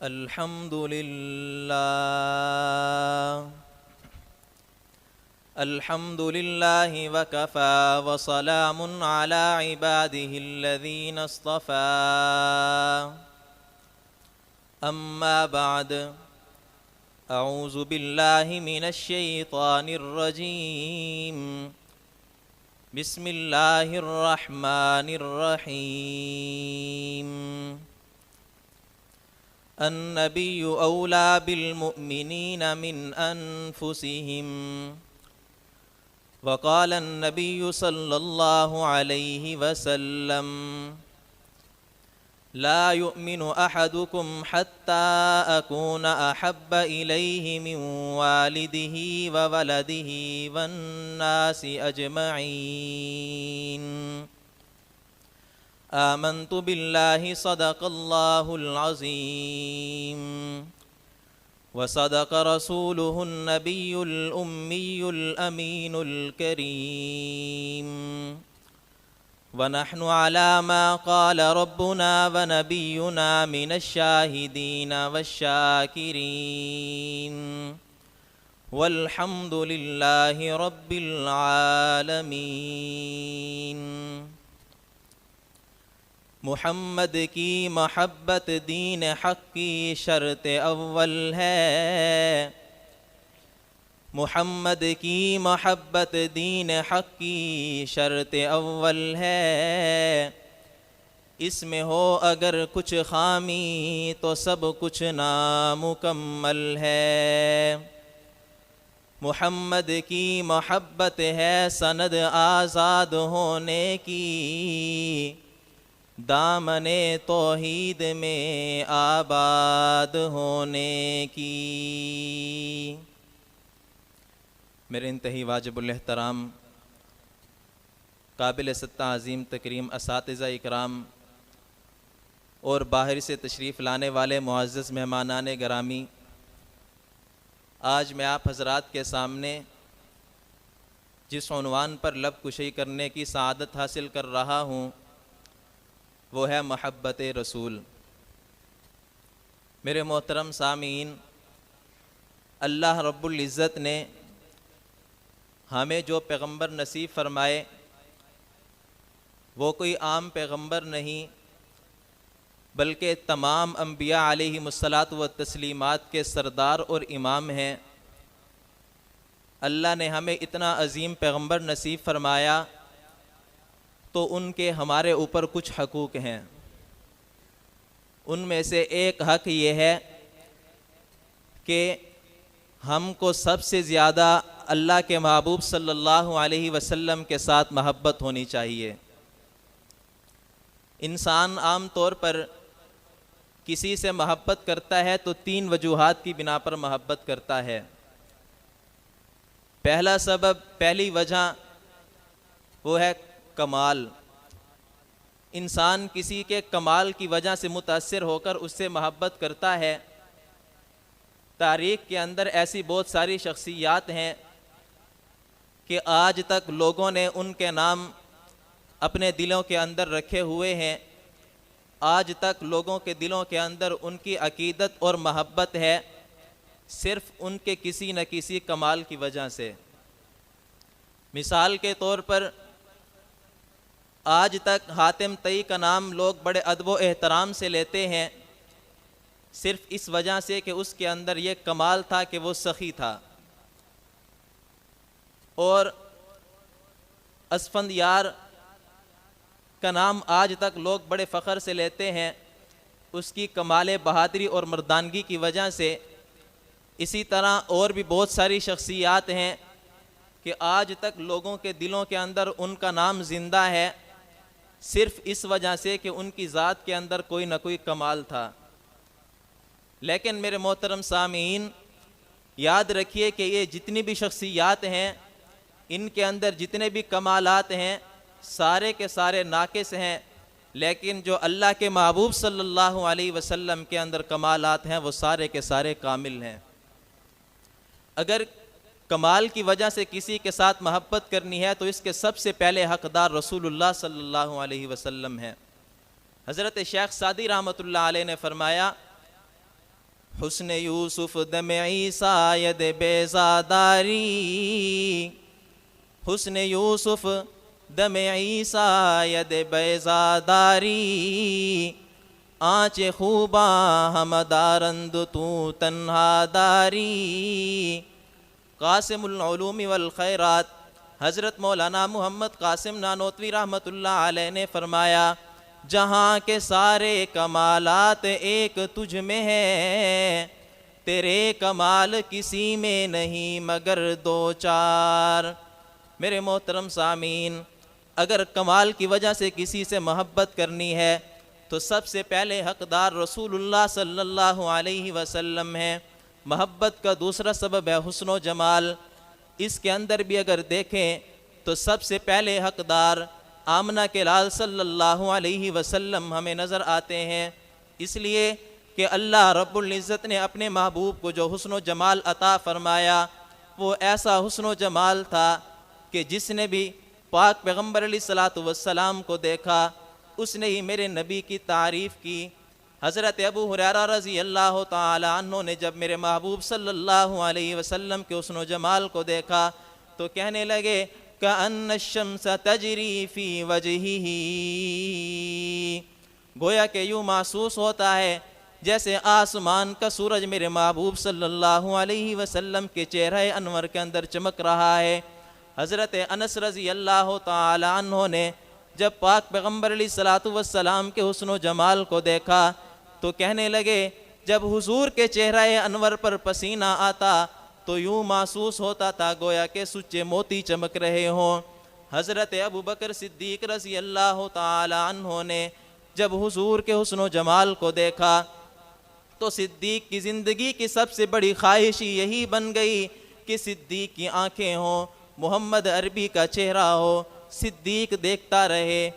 الحمد للہ الحمد للہ وکفى وسلام علی عباده الذین اصطفى اما بعد اعوذ باللہ من الشیطان الرجیم بسم اللہ الرحمن الرحیم النبی اولی بالمؤمنین من انفسهم وقال النبی صلی اللہ علیہ وسلم لا يؤمن احدكم حتى اكون احب الیہ من والدہ وولدہ والناس اجمعین آمنت باللہ صدق اللہ العظیم وصدق رسولہ النبی الأمی الأمین الکریم ونحن على ما قال ربنا ونبينا من الشاهدين والشاكرين والحمد لله رب العالمين محمد کی محبت دین حق کی شرط اول ہے، محمد کی محبت دین حق کی شرط اول ہے، اس میں ہو اگر کچھ خامی تو سب کچھ نامکمل ہے۔ محمد کی محبت ہے سند آزاد ہونے کی، دامن توحید میں آباد ہونے کی۔ میرے انتہائی واجب الاحترام قابل تعظیم تکریم اساتذہ اکرام اور باہر سے تشریف لانے والے معزز مہمانان گرامی، آج میں آپ حضرات کے سامنے جس عنوان پر لب کشی کرنے کی سعادت حاصل کر رہا ہوں وہ ہے محبت رسول۔ میرے محترم سامعین، اللہ رب العزت نے ہمیں جو پیغمبر نصیب فرمائے وہ کوئی عام پیغمبر نہیں بلکہ تمام انبیاء علیہم الصلاۃ والتسلیمات کے سردار اور امام ہیں۔ اللہ نے ہمیں اتنا عظیم پیغمبر نصیب فرمایا تو ان کے ہمارے اوپر کچھ حقوق ہیں۔ ان میں سے ایک حق یہ ہے کہ ہم کو سب سے زیادہ اللہ کے محبوب صلی اللہ علیہ وسلم کے ساتھ محبت ہونی چاہیے۔ انسان عام طور پر کسی سے محبت کرتا ہے تو 3 وجوہات کی بنا پر محبت کرتا ہے۔ پہلا سبب، پہلی وجہ وہ ہے کمال۔ انسان کسی کے کمال کی وجہ سے متاثر ہو کر اس سے محبت کرتا ہے۔ تاریخ کے اندر ایسی بہت ساری شخصیات ہیں کہ آج تک لوگوں نے ان کے نام اپنے دلوں کے اندر رکھے ہوئے ہیں، آج تک لوگوں کے دلوں کے اندر ان کی عقیدت اور محبت ہے، صرف ان کے کسی نہ کسی کمال کی وجہ سے۔ مثال کے طور پر آج تک حاتم طئی کا نام لوگ بڑے ادب و احترام سے لیتے ہیں، صرف اس وجہ سے کہ اس کے اندر یہ کمال تھا کہ وہ سخی تھا۔ اور اسفندیار کا نام آج تک لوگ بڑے فخر سے لیتے ہیں، اس کی کمال بہادری اور مردانگی کی وجہ سے۔ اسی طرح اور بھی بہت ساری شخصیات ہیں کہ آج تک لوگوں کے دلوں کے اندر ان کا نام زندہ ہے، صرف اس وجہ سے کہ ان کی ذات کے اندر کوئی نہ کوئی کمال تھا۔ لیکن میرے محترم سامعین، یاد رکھیے کہ یہ جتنی بھی شخصیات ہیں، ان کے اندر جتنے بھی کمالات ہیں، سارے کے سارے ناقص ہیں، لیکن جو اللہ کے محبوب صلی اللہ علیہ وسلم کے اندر کمالات ہیں وہ سارے کے سارے کامل ہیں۔ اگر کمال کی وجہ سے کسی کے ساتھ محبت کرنی ہے تو اس کے سب سے پہلے حقدار رسول اللہ صلی اللہ علیہ وسلم ہے۔ حضرت شیخ سعدی رحمۃ اللہ علیہ نے فرمایا حسن یوسف دم عیسیٰ ید بیزاداری، حسن یوسف دم عیسیٰ ید بیزاداری، آنچ خوباں ہم دارند تو تنہا داری۔ قاسم العلوم والخیرات حضرت مولانا محمد قاسم نانوتوی رحمۃ اللہ علیہ نے فرمایا، جہاں کے سارے کمالات ایک تجھ میں ہے، تیرے کمال کسی میں نہیں مگر دو چار۔ میرے محترم سامعین، اگر کمال کی وجہ سے کسی سے محبت کرنی ہے تو سب سے پہلے حقدار رسول اللہ صلی اللہ علیہ وسلم ہے۔ محبت کا دوسرا سبب ہے حسن و جمال۔ اس کے اندر بھی اگر دیکھیں تو سب سے پہلے حقدار آمنہ کے لال صلی اللہ علیہ وسلم ہمیں نظر آتے ہیں، اس لیے کہ اللہ رب العزت نے اپنے محبوب کو جو حسن و جمال عطا فرمایا وہ ایسا حسن و جمال تھا کہ جس نے بھی پاک پیغمبر علیہ الصلاۃ والسلام کو دیکھا اس نے ہی میرے نبی کی تعریف کی۔ حضرت ابو ہریرہ رضی اللہ تعالی عنہ نے جب میرے محبوب صلی اللہ علیہ وسلم کے حسن و جمال کو دیکھا تو کہنے لگے کأن الشمس تجری فی وجہہ، گویا کہ یوں محسوس ہوتا ہے جیسے آسمان کا سورج میرے محبوب صلی اللہ علیہ وسلم کے چہرہ انور کے اندر چمک رہا ہے۔ حضرت انس رضی اللہ تعالی عنہ نے جب پاک پیغمبر علیہ الصلاۃ والسلام کے حسن و جمال کو دیکھا تو کہنے لگے جب حضور کے چہرہ انور پر پسینہ آتا تو یوں محسوس ہوتا تھا گویا کہ سچے موتی چمک رہے ہوں۔ حضرت ابو بکر صدیق رضی اللہ تعالی عنہ نے جب حضور کے حسن و جمال کو دیکھا تو صدیق کی زندگی کی سب سے بڑی خواہش یہی بن گئی کہ صدیق کی آنکھیں ہوں، محمد عربی کا چہرہ ہو، صدیق دیکھتا رہے۔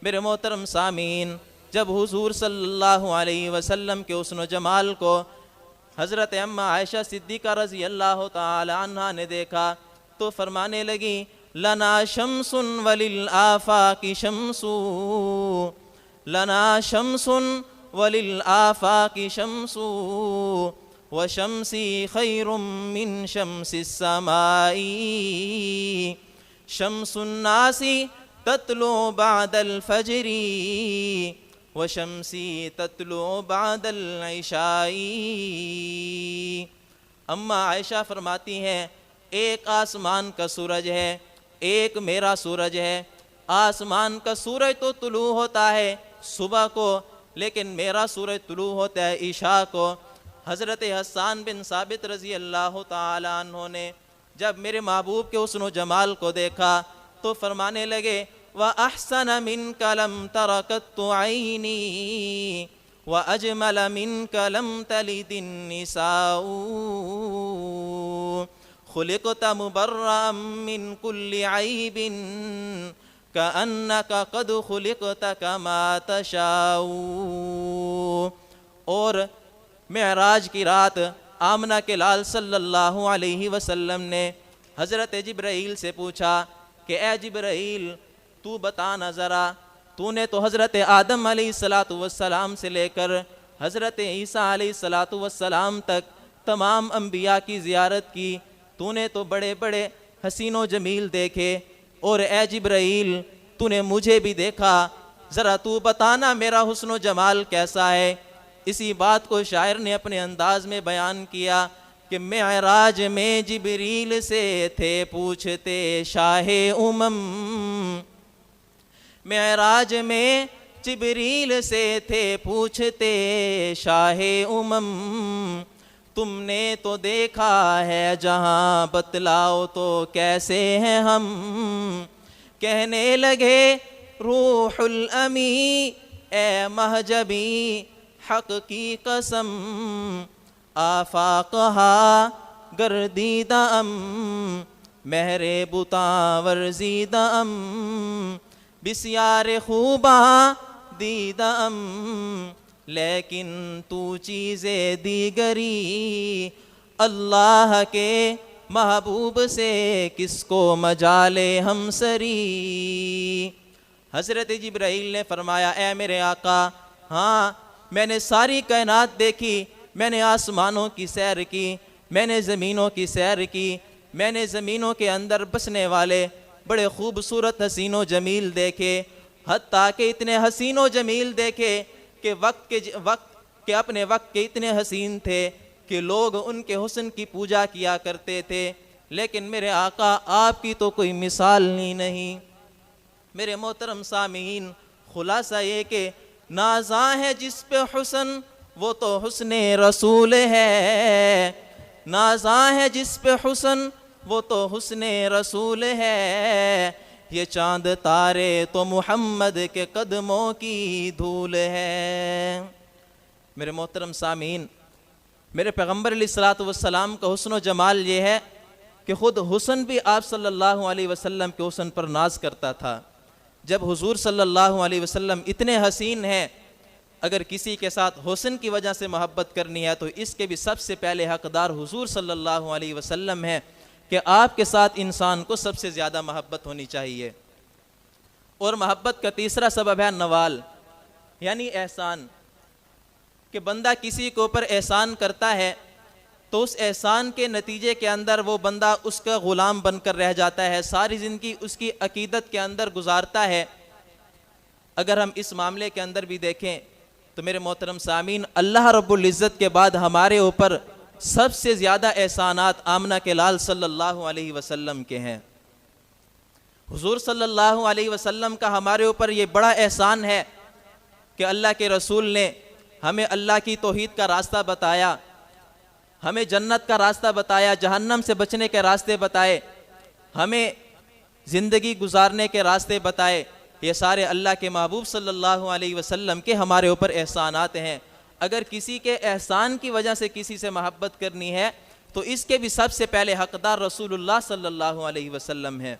میرے محترم سامعین، جب حضور صلی اللہ علیہ وسلم کے حسن و جمال کو حضرت اماں عائشہ صدیقہ رضی اللہ تعالی عنہا نے دیکھا تو فرمانے لگی لنا شمس وللآفاق شمس، لنا شمس وللآفاق شمس، وشمسی خیر من شمس السماء، شمس الناس تطلع بعد الفجر، وشمسی تطلع بعد العشاء۔ اماں عائشہ فرماتی ہیں ایک آسمان کا سورج ہے، ایک میرا سورج ہے۔ آسمان کا سورج تو طلوع ہوتا ہے صبح کو، لیکن میرا سورج طلوع ہوتا ہے عشاء کو۔ حضرت حسان بن ثابت رضی اللہ تعالی عنہ نے جب میرے محبوب کے حسن و جمال کو دیکھا تو فرمانے لگے وَأَحْسَنَ مِنْكَ لَمْ تَرَكَتْ عَيْنِي وَأَجْمَلَ مِنْكَ لَمْ تَلِدِ النِّسَاءُ، خُلِقْتَ مُبَرَّأً مِنْ كُلِّ عَيْبٍ كَأَنَّكَ قَدْ خُلِقْتَ كَمَا تَشَاءُ۔ اور معراج کی رات آمنہ کے لال صلی اللہ علیہ وسلم نے حضرت جبرائیل سے پوچھا کہ اے جبرائیل تو بتانا ذرا، تو نے تو حضرت آدم علیہ السلام سے لے کر حضرت عیسیٰ علیہ السلام تک تمام انبیاء کی زیارت کی، تو نے تو بڑے بڑے حسین و جمیل دیکھے، اور اے جبرائیل تو نے مجھے بھی دیکھا، ذرا تو بتانا میرا حسن و جمال کیسا ہے۔ اسی بات کو شاعر نے اپنے انداز میں بیان کیا کہ معراج میں جبریل سے تھے پوچھتے شاہ امم، معراج میں جبریل سے تھے پوچھتے شاہ امم، تم نے تو دیکھا ہے جہاں بتلاؤ تو کیسے ہیں ہم، کہنے لگے روح الامی اے مہجبی حق کی قسم، آفاقہا گردیدہ ام مہر بتاں ورزیدہ ام، بسیار خوباں دیدہ ام، لیکن تو چیزیں دیگری، اللہ کے محبوب سے کس کو مجالے ہم سری۔ حضرت جبرائیل نے فرمایا اے میرے آقا، ہاں میں نے ساری کائنات دیکھی میں نے آسمانوں کی سیر کی، میں نے زمینوں کی سیر کی، میں نے زمینوں کے اندر بسنے والے بڑے خوبصورت حسین و جمیل دیکھے، حتیٰ کہ اتنے حسین و جمیل دیکھے کہ اپنے وقت کے اتنے حسین تھے کہ لوگ ان کے حسن کی پوجا کیا کرتے تھے، لیکن میرے آقا آپ کی تو کوئی مثال ہی نہیں۔ میرے محترم سامعین، خلاصہ یہ کہ نازاں ہے جس پہ حسن وہ تو حسن رسول ہے، نازاں ہے جس پہ حسن وہ تو حسن رسول ہے، یہ چاند تارے تو محمد کے قدموں کی دھول ہے۔ میرے محترم سامعین، میرے پیغمبر علیہ الصلوۃ والسلام کا حسن و جمال یہ ہے کہ خود حسن بھی آپ صلی اللہ علیہ وسلم کے حسن پر ناز کرتا تھا۔ جب حضور صلی اللہ علیہ وسلم اتنے حسین ہیں، اگر کسی کے ساتھ حسن کی وجہ سے محبت کرنی ہے تو اس کے بھی سب سے پہلے حقدار حضور صلی اللہ علیہ وسلم ہے کہ آپ کے ساتھ انسان کو سب سے زیادہ محبت ہونی چاہیے۔ اور محبت کا تیسرا سبب ہے نوال، یعنی احسان، کہ بندہ کسی کے اوپر احسان کرتا ہے تو اس احسان کے نتیجے کے اندر وہ بندہ اس کا غلام بن کر رہ جاتا ہے، ساری زندگی اس کی عقیدت کے اندر گزارتا ہے۔ اگر ہم اس معاملے کے اندر بھی دیکھیں تو میرے محترم سامعین، اللہ رب العزت کے بعد ہمارے اوپر سب سے زیادہ احسانات آمنہ کے لال صلی اللہ علیہ وسلم کے ہیں۔ حضور صلی اللہ علیہ وسلم کا ہمارے اوپر یہ بڑا احسان ہے کہ اللہ کے رسول نے ہمیں اللہ کی توحید کا راستہ بتایا، ہمیں جنت کا راستہ بتایا، جہنم سے بچنے کے راستے بتائے، ہمیں زندگی گزارنے کے راستے بتائے۔ یہ سارے اللہ کے محبوب صلی اللہ علیہ وسلم کے ہمارے اوپر احسانات ہیں۔ اگر کسی کے احسان کی وجہ سے کسی سے محبت کرنی ہے تو اس کے بھی سب سے پہلے حقدار رسول اللہ صلی اللہ علیہ وسلم ہے۔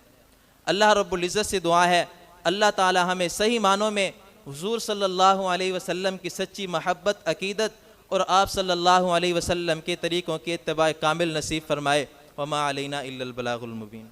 اللہ رب العزت سے دعا ہے اللہ تعالی ہمیں صحیح معنوں میں حضور صلی اللہ علیہ وسلم کی سچی محبت، عقیدت اور آپ صلی اللہ علیہ وسلم کے طریقوں کی اتباع کامل نصیب فرمائے۔ وما علینا الا البلاغ المبین۔